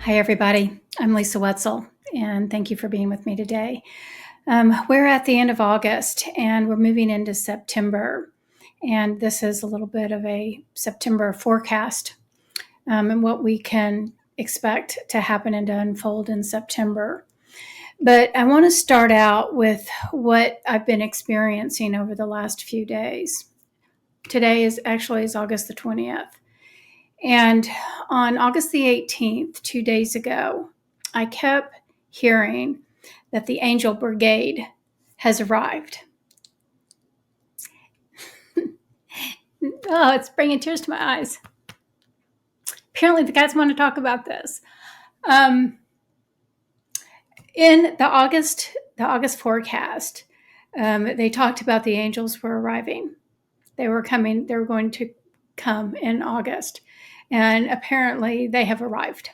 Hi, everybody. I'm Lisa Wetzel, and thank you for being with me today. We're at the end of August, and we're moving into September. And this is a little bit of a September forecast and what we can expect to happen and to unfold in September. But I want to start out with what I've been experiencing over the last few days. Today is August the 20th. And on August the 18th, 2 days ago, I kept hearing that the Angel Brigade has arrived. Oh, it's bringing tears to my eyes. Apparently the guys want to talk about this. In the August forecast, they talked about the angels were arriving. They were going to come in August. And apparently they have arrived.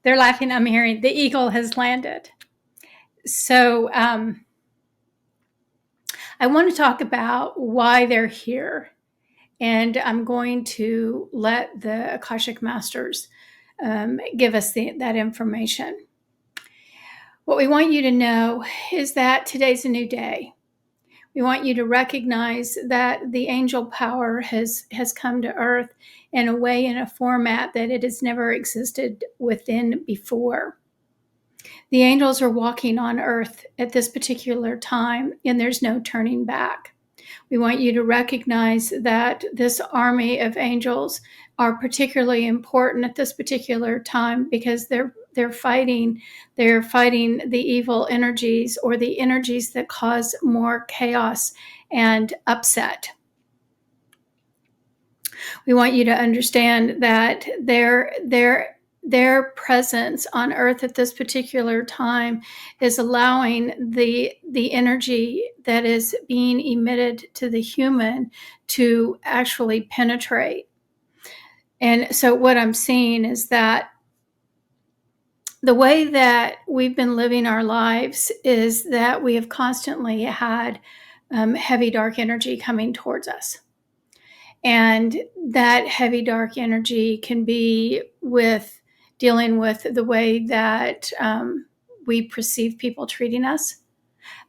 They're laughing. I'm hearing the eagle has landed. So I want to talk about why they're here. And I'm going to let the Akashic Masters give us that information. What we want you to know is that today's a new day. We want you to recognize that the angel power has come to Earth in a way, in a format that it has never existed within before. The angels are walking on Earth at this particular time, and there's no turning back. We want you to recognize that this army of angels are particularly important at this particular time because they're fighting the evil energies, or the energies that cause more chaos and upset. We want you to understand that their presence on Earth at this particular time is allowing the energy that is being emitted to the human to actually penetrate. And so what I'm seeing is that the way that we've been living our lives is that we have constantly had heavy dark energy coming towards us. And that heavy dark energy can be with dealing with the way that we perceive people treating us.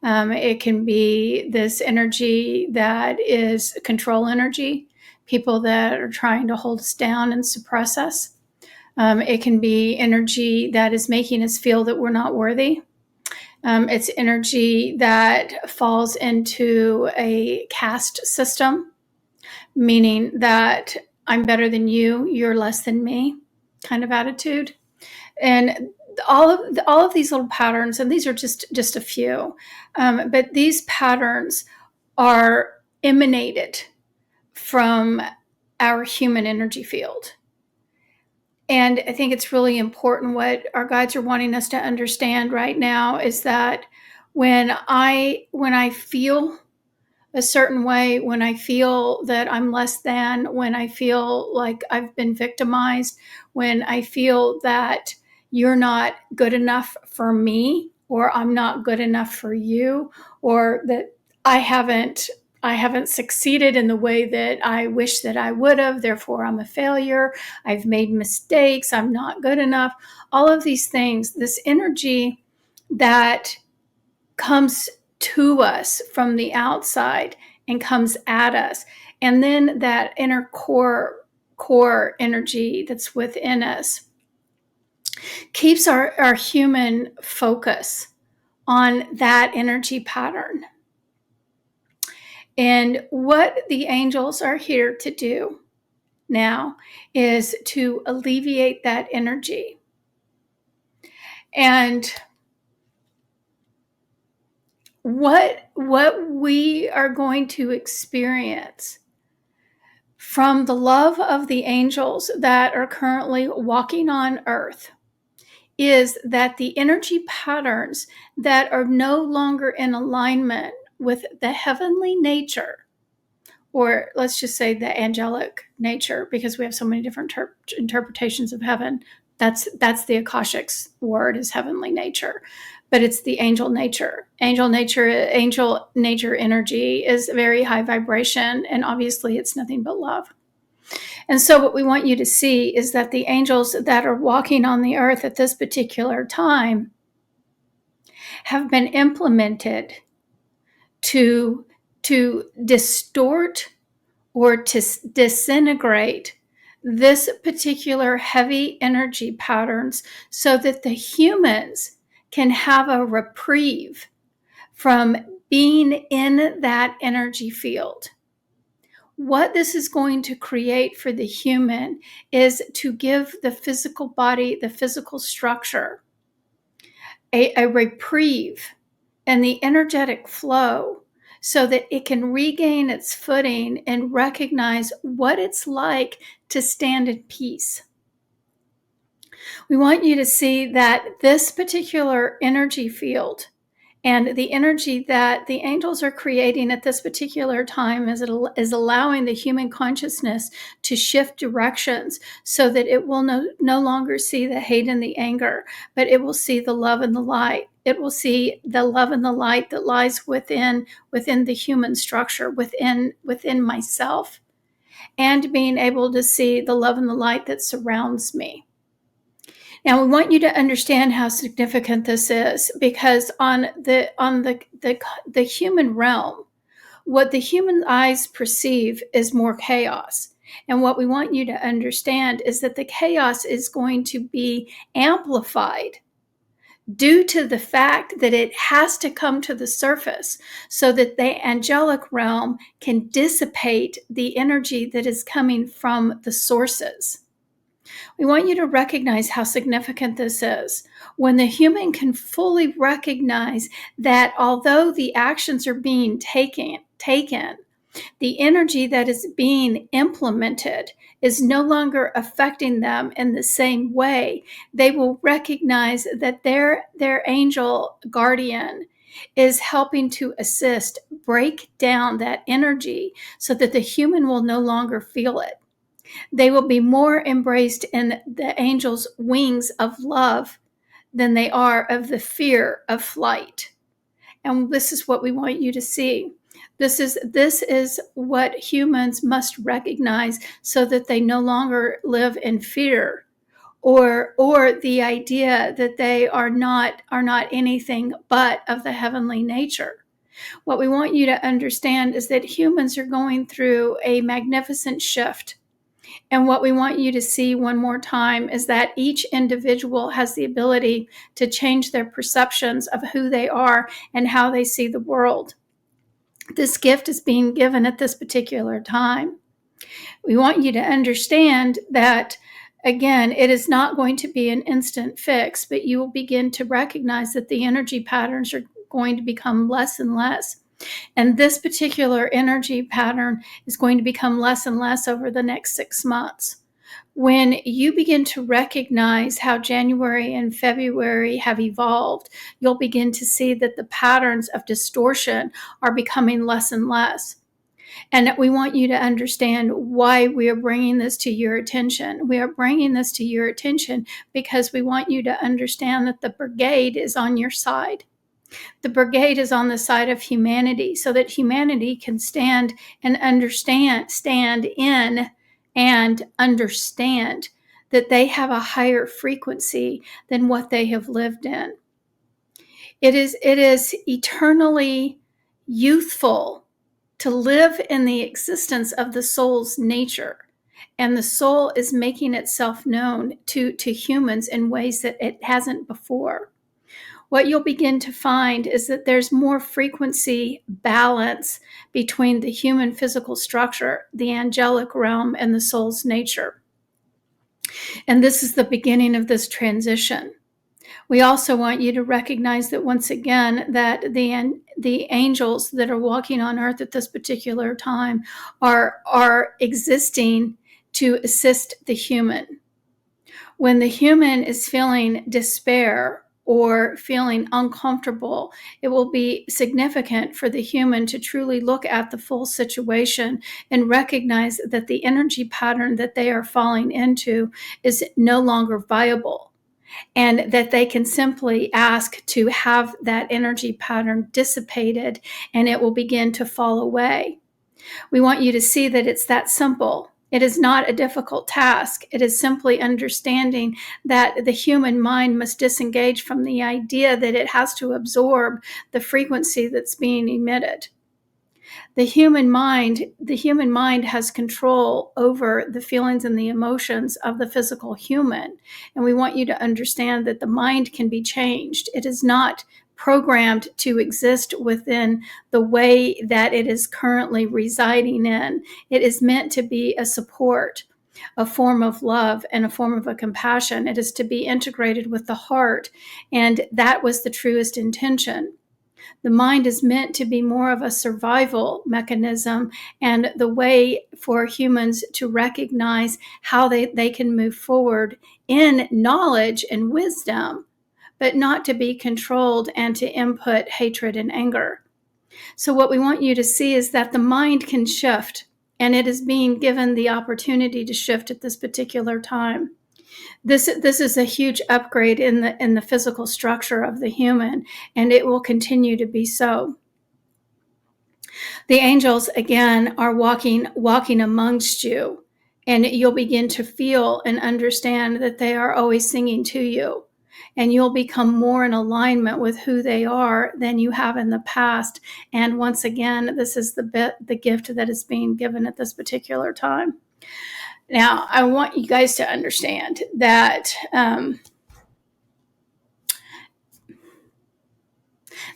It can be this energy that is control energy, people that are trying to hold us down and suppress us. It can be energy that is making us feel that we're not worthy. It's energy that falls into a caste system, meaning that I'm better than you, you're less than me kind of attitude. And all of these little patterns, and these are just a few, but these patterns are emanated from our human energy field. And I think it's really important what our guides are wanting us to understand right now is that when I feel a certain way, when I feel that I'm less than, when I feel like I've been victimized, when I feel that you're not good enough for me, or I'm not good enough for you, or that I haven't succeeded in the way that I wish that I would have, therefore I'm a failure, I've made mistakes, I'm not good enough, all of these things, this energy that comes to us from the outside and comes at us. And then that inner core energy that's within us keeps our human focus on that energy pattern. And what the angels are here to do now is to alleviate that energy. And what we are going to experience from the love of the angels that are currently walking on Earth is that the energy patterns that are no longer in alignment with the heavenly nature, or let's just say the angelic nature, because we have so many different interpretations of heaven. That's the Akashic's word, is heavenly nature, but it's the angel nature. Angel nature energy is very high vibration, and obviously it's nothing but love. And so what we want you to see is that the angels that are walking on the earth at this particular time have been implemented to distort or to disintegrate this particular heavy energy patterns so that the humans can have a reprieve from being in that energy field. What this is going to create for the human is to give the physical body, the physical structure, a reprieve and the energetic flow so that it can regain its footing and recognize what it's like to stand in peace. We want you to see that this particular energy field and the energy that the angels are creating at this particular time is allowing the human consciousness to shift directions so that it will no longer see the hate and the anger, but it will see the love and the light. It will see the love and the light that lies within the human structure, within myself, and being able to see the love and the light that surrounds me. Now we want you to understand how significant this is, because on the human realm, what the human eyes perceive is more chaos. And what we want you to understand is that the chaos is going to be amplified due to the fact that it has to come to the surface so that the angelic realm can dissipate the energy that is coming from the sources. We want you to recognize how significant this is. When the human can fully recognize that although the actions are being taken, the energy that is being implemented is no longer affecting them in the same way, they will recognize that their angel guardian is helping to assist break down that energy so that the human will no longer feel it. They will be more embraced in the angel's wings of love than they are of the fear of flight. And this is what we want you to see. This is what humans must recognize so that they no longer live in fear or the idea that they are not anything but of the heavenly nature. What we want you to understand is that humans are going through a magnificent shift. And what we want you to see one more time is that each individual has the ability to change their perceptions of who they are and how they see the world. This gift is being given at this particular time. We want you to understand that, again, it is not going to be an instant fix, but you will begin to recognize that the energy patterns are going to become less and less. And this particular energy pattern is going to become less and less over the next 6 months. When you begin to recognize how January and February have evolved, you'll begin to see that the patterns of distortion are becoming less and less. And we want you to understand why we are bringing this to your attention. We are bringing this to your attention because we want you to understand that the brigade is on your side. The brigade is on the side of humanity so that humanity can stand in and understand that they have a higher frequency than what they have lived in. It is eternally youthful to live in the existence of the soul's nature. And the soul is making itself known to humans in ways that it hasn't before. What you'll begin to find is that there's more frequency balance between the human physical structure, the angelic realm, and the soul's nature. And this is the beginning of this transition. We also want you to recognize that once again, that the angels that are walking on earth at this particular time are existing to assist the human. When the human is feeling despair or feeling uncomfortable, it will be significant for the human to truly look at the full situation and recognize that the energy pattern that they are falling into is no longer viable, and that they can simply ask to have that energy pattern dissipated and it will begin to fall away. We want you to see that it's that simple. It is not a difficult task. It is simply understanding that the human mind must disengage from the idea that it has to absorb the frequency that's being emitted. The human mind has control over the feelings and the emotions of the physical human. And we want you to understand that the mind can be changed. It is not programmed to exist within the way that it is currently residing in. It is meant to be a support, a form of love, and a form of a compassion. It is to be integrated with the heart. And that was the truest intention. The mind is meant to be more of a survival mechanism and the way for humans to recognize how they can move forward in knowledge and wisdom, but not to be controlled and to input hatred and anger. So what we want you to see is that the mind can shift, and it is being given the opportunity to shift at this particular time. This is a huge upgrade in the physical structure of the human, and it will continue to be so. The angels again are walking amongst you, and you'll begin to feel and understand that they are always singing to you, and you'll become more in alignment with who they are than you have in the past. And once again, this is the gift that is being given at this particular time. Now, I want you guys to understand that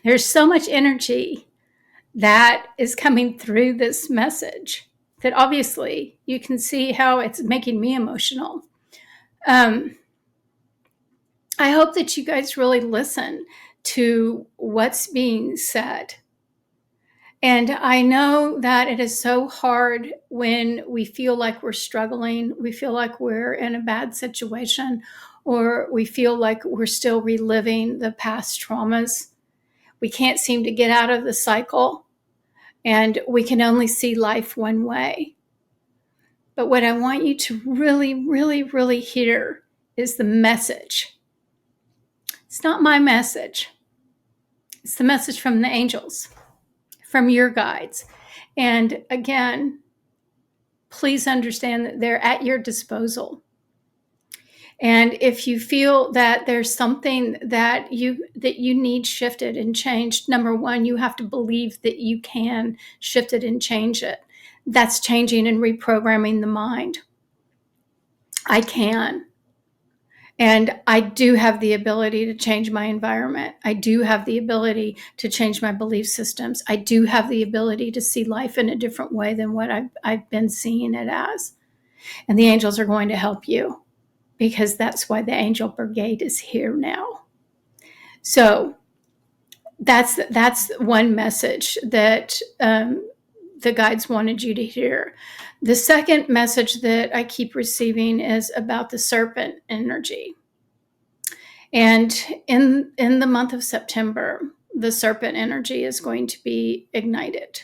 there's so much energy that is coming through this message that obviously you can see how it's making me emotional. I hope that you guys really listen to what's being said. And I know that it is so hard when we feel like we're struggling, we feel like we're in a bad situation, or we feel like we're still reliving the past traumas. We can't seem to get out of the cycle, and we can only see life one way. But what I want you to really, really, really hear is the message. It's not my message. It's the message from the angels, from your guides. And again, please understand that they're at your disposal. And if you feel that there's something that you need shifted and changed, number one, you have to believe that you can shift it and change it. That's changing and reprogramming the mind. I can. And I do have the ability to change my environment. I do have the ability to change my belief systems. I do have the ability to see life in a different way than what I've been seeing it as. And the angels are going to help you, because that's why the Angel Brigade is here now. So that's one message that the guides wanted you to hear. The second message that I keep receiving is about the serpent energy. And in the month of September, the serpent energy is going to be ignited.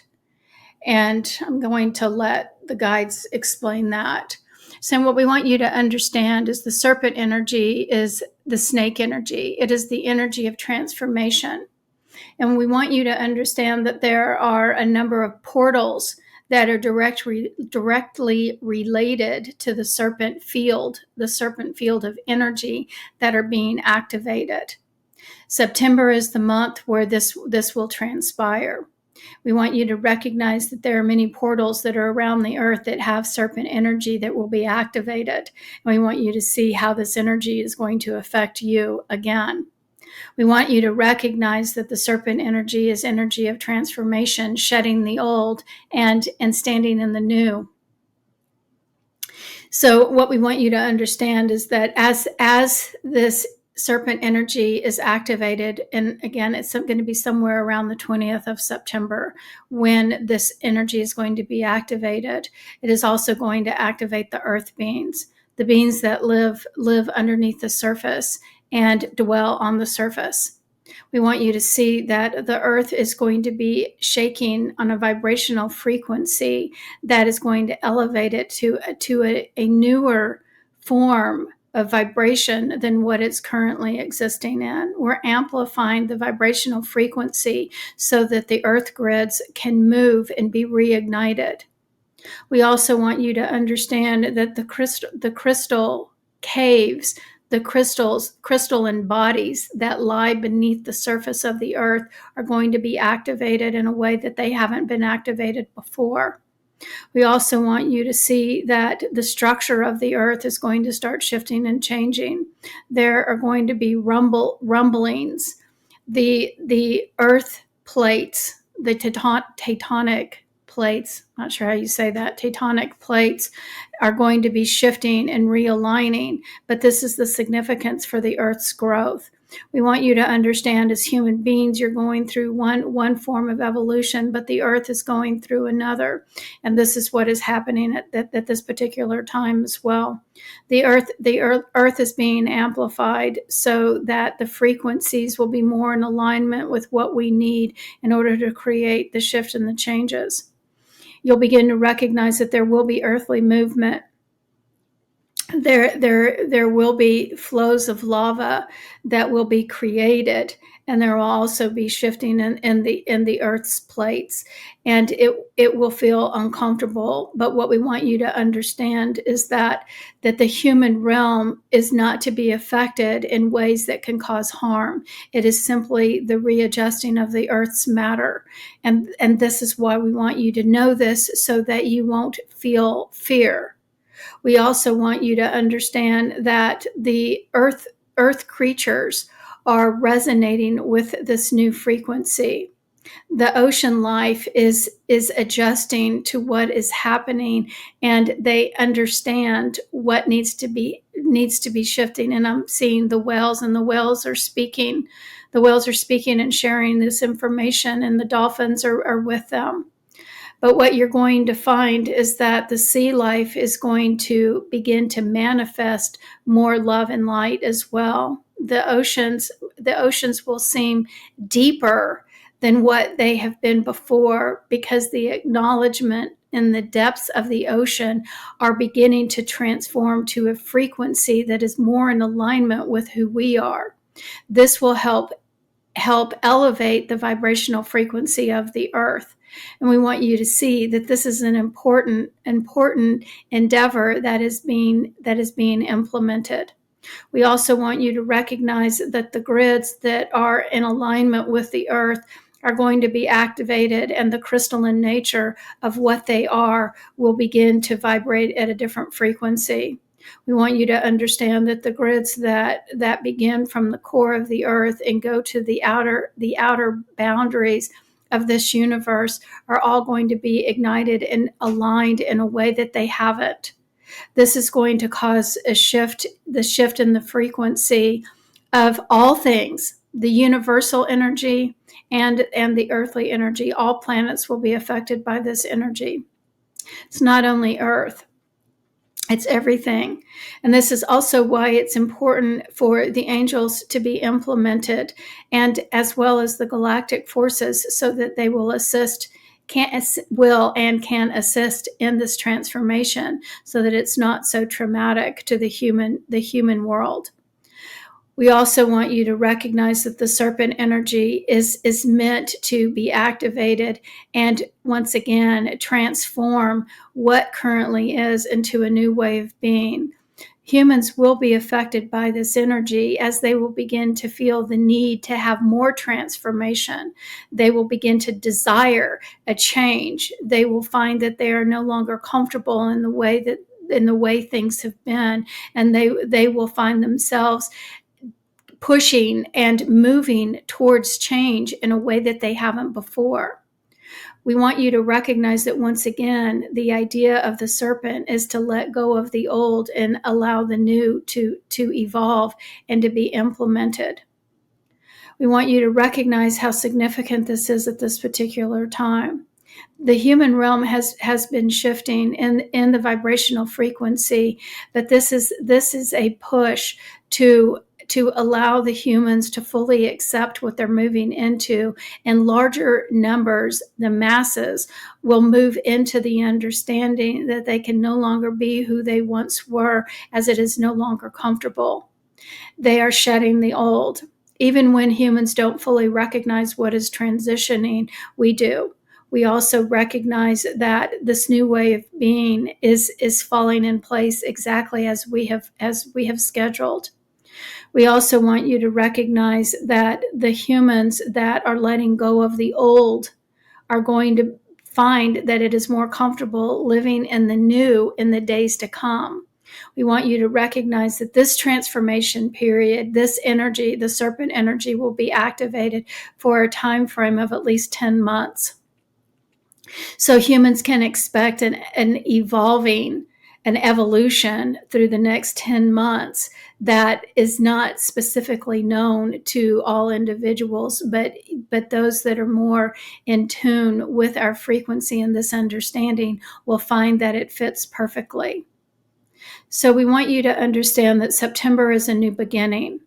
And I'm going to let the guides explain that. So what we want you to understand is the serpent energy is the snake energy. It is the energy of transformation. And we want you to understand that there are a number of portals that are directly related to the serpent field of energy that are being activated. September is the month where this will transpire. We want you to recognize that there are many portals that are around the earth that have serpent energy that will be activated. And we want you to see how this energy is going to affect you again. We want you to recognize that the serpent energy is energy of transformation, shedding the old and standing in the new. So what we want you to understand is that as this serpent energy is activated, and again, it's going to be somewhere around the 20th of September when this energy is going to be activated. It is also going to activate the earth beings, the beings that live underneath the surface and dwell on the surface. We want you to see that the earth is going to be shaking on a vibrational frequency that is going to elevate it to a newer form of vibration than what it's currently existing in. We're amplifying the vibrational frequency so that the earth grids can move and be reignited. We also want you to understand that the crystal caves, the crystalline bodies that lie beneath the surface of the earth are going to be activated in a way that they haven't been activated before. We also want you to see that the structure of the earth is going to start shifting and changing. There are going to be rumblings. The earth plates, the tectonic plates, not sure how you say that, tectonic plates are going to be shifting and realigning, but this is the significance for the earth's growth. We want you to understand, as human beings, you're going through one form of evolution, but the earth is going through another. And this is what is happening at this particular time as well. The earth is being amplified so that the frequencies will be more in alignment with what we need in order to create the shift and the changes. You'll begin to recognize that there will be earthly movement. There will be flows of lava that will be created, and there will also be shifting in the earth's plates, and it will feel uncomfortable. But what we want you to understand is that the human realm is not to be affected in ways that can cause harm. It is simply the readjusting of the earth's matter, and this is why we want you to know this, so that you won't feel fear. We also want you to understand that the earth creatures are resonating with this new frequency. The ocean life is adjusting to what is happening, and they understand what needs to be shifting. And I'm seeing the whales, and the whales are speaking. The whales are speaking and sharing this information, and the dolphins are with them. But what you're going to find is that the sea life is going to begin to manifest more love and light as well. The oceans will seem deeper than what they have been before, because the acknowledgement in the depths of the ocean are beginning to transform to a frequency that is more in alignment with who we are. This will help elevate the vibrational frequency of the earth. And we want you to see that this is an important endeavor that is being implemented. We also want you to recognize that the grids that are in alignment with the earth are going to be activated, and the crystalline nature of what they are will begin to vibrate at a different frequency. We want you to understand that the grids that begin from the core of the earth and go to the outer boundaries of this universe are all going to be ignited and aligned in a way that they haven't. This is going to cause the shift in the frequency of all things, the universal energy and the earthly energy. All planets will be affected by this energy. It's not only Earth. It's everything. And this is also why it's important for the angels to be implemented, and as well as the galactic forces, so that they will can assist in this transformation, so that it's not so traumatic to the human world. We also want you to recognize that the serpent energy is meant to be activated and, once again, transform what currently is into a new way of being. Humans will be affected by this energy as they will begin to feel the need to have more transformation. They will begin to desire a change. They will find that they are no longer comfortable in the way things have been, and they will find themselves pushing and moving towards change in a way that they haven't before. We want you to recognize that, once again, the idea of the serpent is to let go of the old and allow the new to evolve and to be implemented. We want you to recognize how significant this is at this particular time. The human realm has been shifting in the vibrational frequency, but this is a push to allow the humans to fully accept what they're moving into, and larger numbers, the masses, will move into the understanding that they can no longer be who they once were, as it is no longer comfortable. They are shedding the old. Even when humans don't fully recognize what is transitioning, we do. We also recognize that this new way of being is falling in place exactly as we have scheduled. We also want you to recognize that the humans that are letting go of the old are going to find that it is more comfortable living in the new in the days to come. We want you to recognize that this transformation period, this energy, the serpent energy, will be activated for a time frame of at least 10 months. So humans can expect an evolution through the next 10 months that is not specifically known to all individuals, but those that are more in tune with our frequency and this understanding will find that it fits perfectly. So we want you to understand that September is a new beginning.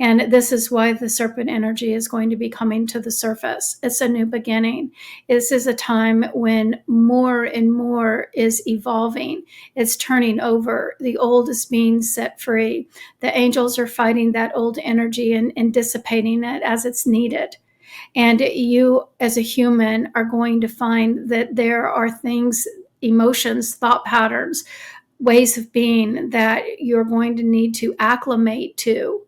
And this is why the serpent energy is going to be coming to the surface. It's a new beginning. This is a time when more and more is evolving. It's turning over. The old is being set free. The angels are fighting that old energy and dissipating it as it's needed. And you, as a human, are going to find that there are things, emotions, thought patterns, ways of being that you're going to need to acclimate to.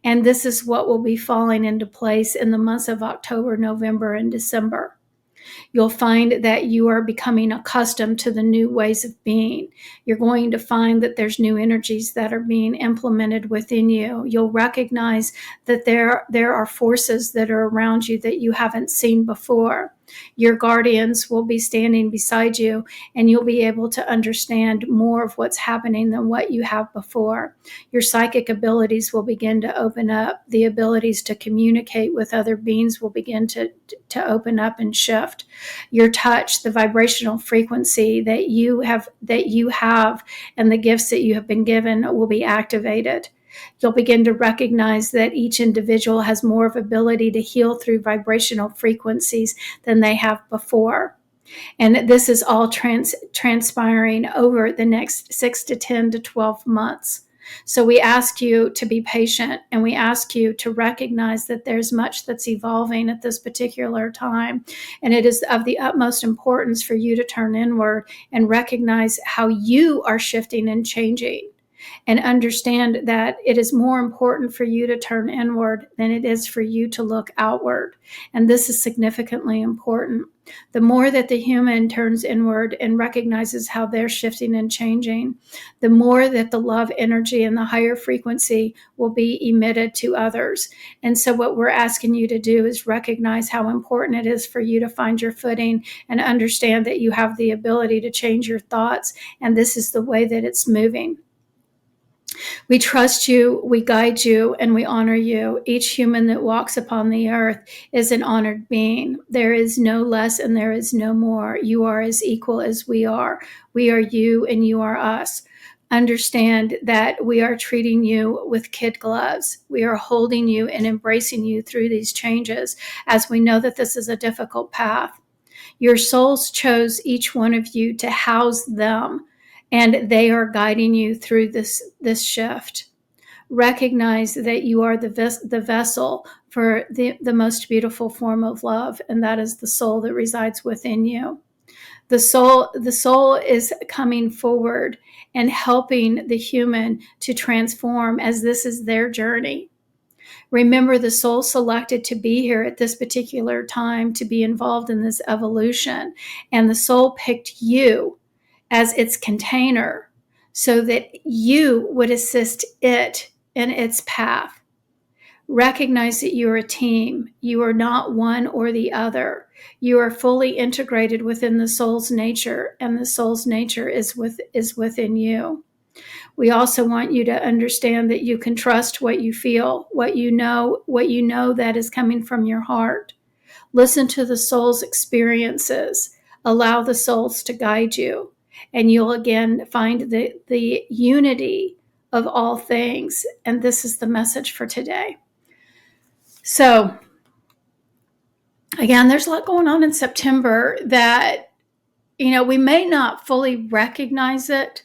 And this is what will be falling into place in the months of October, November, and December. You'll find that you are becoming accustomed to the new ways of being. You're going to find that there's new energies that are being implemented within you. You'll recognize that there are forces that are around you that you haven't seen before. Your guardians will be standing beside you, and you'll be able to understand more of what's happening than what you have before. Your psychic abilities will begin to open up. The abilities to communicate with other beings will begin to open up and shift. Your touch, the vibrational frequency that you have, and the gifts that you have been given will be activated. You'll begin to recognize that each individual has more of ability to heal through vibrational frequencies than they have before. And this is all transpiring over the next 6 to 10 to 12 months. So we ask you to be patient, and we ask you to recognize that there's much that's evolving at this particular time. And it is of the utmost importance for you to turn inward and recognize how you are shifting and changing. And understand that it is more important for you to turn inward than it is for you to look outward. And this is significantly important. The more that the human turns inward and recognizes how they're shifting and changing, the more that the love energy and the higher frequency will be emitted to others. And so what we're asking you to do is recognize how important it is for you to find your footing and understand that you have the ability to change your thoughts. And this is the way that it's moving. We trust you, we guide you, and we honor you. Each human that walks upon the earth is an honored being. There is no less and there is no more. You are as equal as we are. We are you and you are us. Understand that we are treating you with kid gloves. We are holding you and embracing you through these changes, as we know that this is a difficult path. Your souls chose each one of you to house them, and they are guiding you through this shift. Recognize that you are the vessel for the most beautiful form of love, and that is the soul that resides within you. The soul is coming forward and helping the human to transform, as this is their journey. Remember, the soul selected to be here at this particular time to be involved in this evolution, and the soul picked you as its container so that you would assist it in its path. Recognize that you are a team. You are not one or the other. You are fully integrated within the soul's nature, and the soul's nature is within you. We also want you to understand that you can trust what you feel, what you know that is coming from your heart. Listen to the soul's experiences. Allow the souls to guide you. And you'll again find the unity of all things. And this is the message for today. So, again, there's a lot going on in September that, we may not fully recognize it,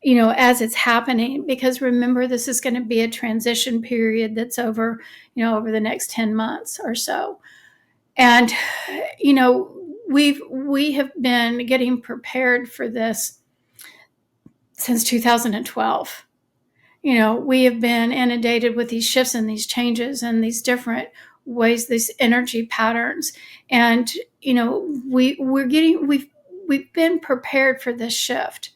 as it's happening, because remember, this is going to be a transition period that's over the next 10 months or so. And, we have been getting prepared for this since 2012. We have been inundated with these shifts and these changes and these different ways, these energy patterns. And, we've been prepared for this shift.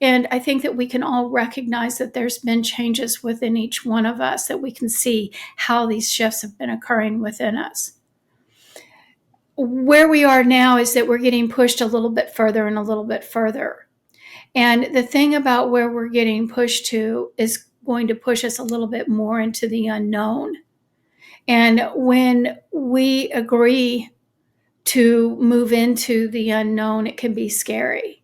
And I think that we can all recognize that there's been changes within each one of us, that we can see how these shifts have been occurring within us. Where we are now is that we're getting pushed a little bit further and a little bit further. And the thing about where we're getting pushed to is going to push us a little bit more into the unknown. And when we agree to move into the unknown, it can be scary.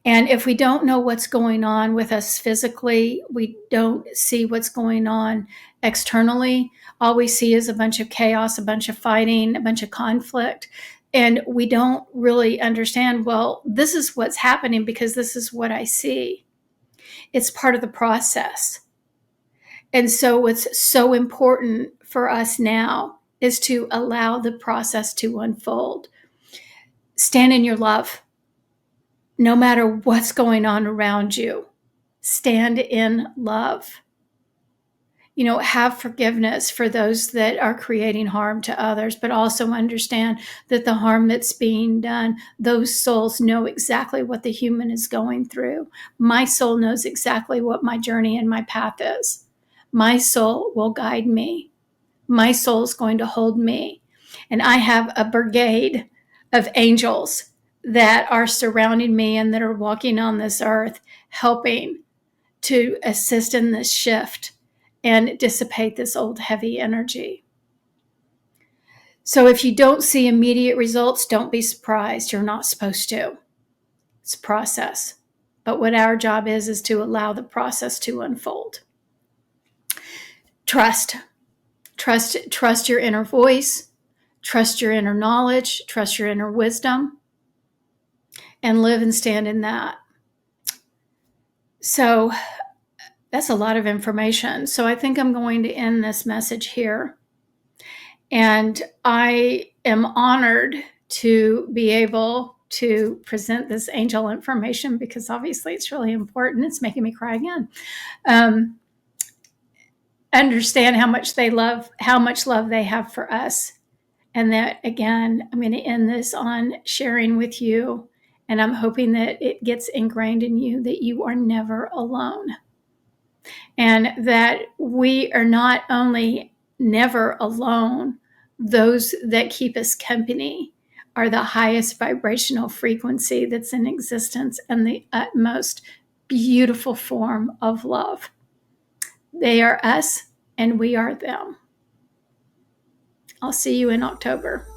And if we don't know what's going on with us physically, we don't see what's going on externally. All we see is a bunch of chaos, a bunch of fighting, a bunch of conflict. And we don't really understand, well, this is what's happening because this is what I see. It's part of the process. And so what's so important for us now is to allow the process to unfold. Stand in your love. No matter what's going on around you, stand in love. Have forgiveness for those that are creating harm to others, but also understand that the harm that's being done, those souls know exactly what the human is going through. My soul knows exactly what my journey and my path is. My soul will guide me. My soul is going to hold me. And I have a brigade of angels that are surrounding me and that are walking on this earth, helping to assist in this shift and dissipate this old heavy energy. So if you don't see immediate results, don't be surprised. You're not supposed to. It's a process. But what our job is to allow the process to unfold. Trust your inner voice, trust your inner knowledge, trust your inner wisdom, and live and stand in that. So that's a lot of information. So I think I'm going to end this message here. And I am honored to be able to present this angel information because obviously it's really important. It's making me cry again. Understand how much love they have for us. And that, again, I'm going to end this on sharing with you. And I'm hoping that it gets ingrained in you that you are never alone. And that we are not only never alone, those that keep us company are the highest vibrational frequency that's in existence and the utmost beautiful form of love. They are us and we are them. I'll see you in October.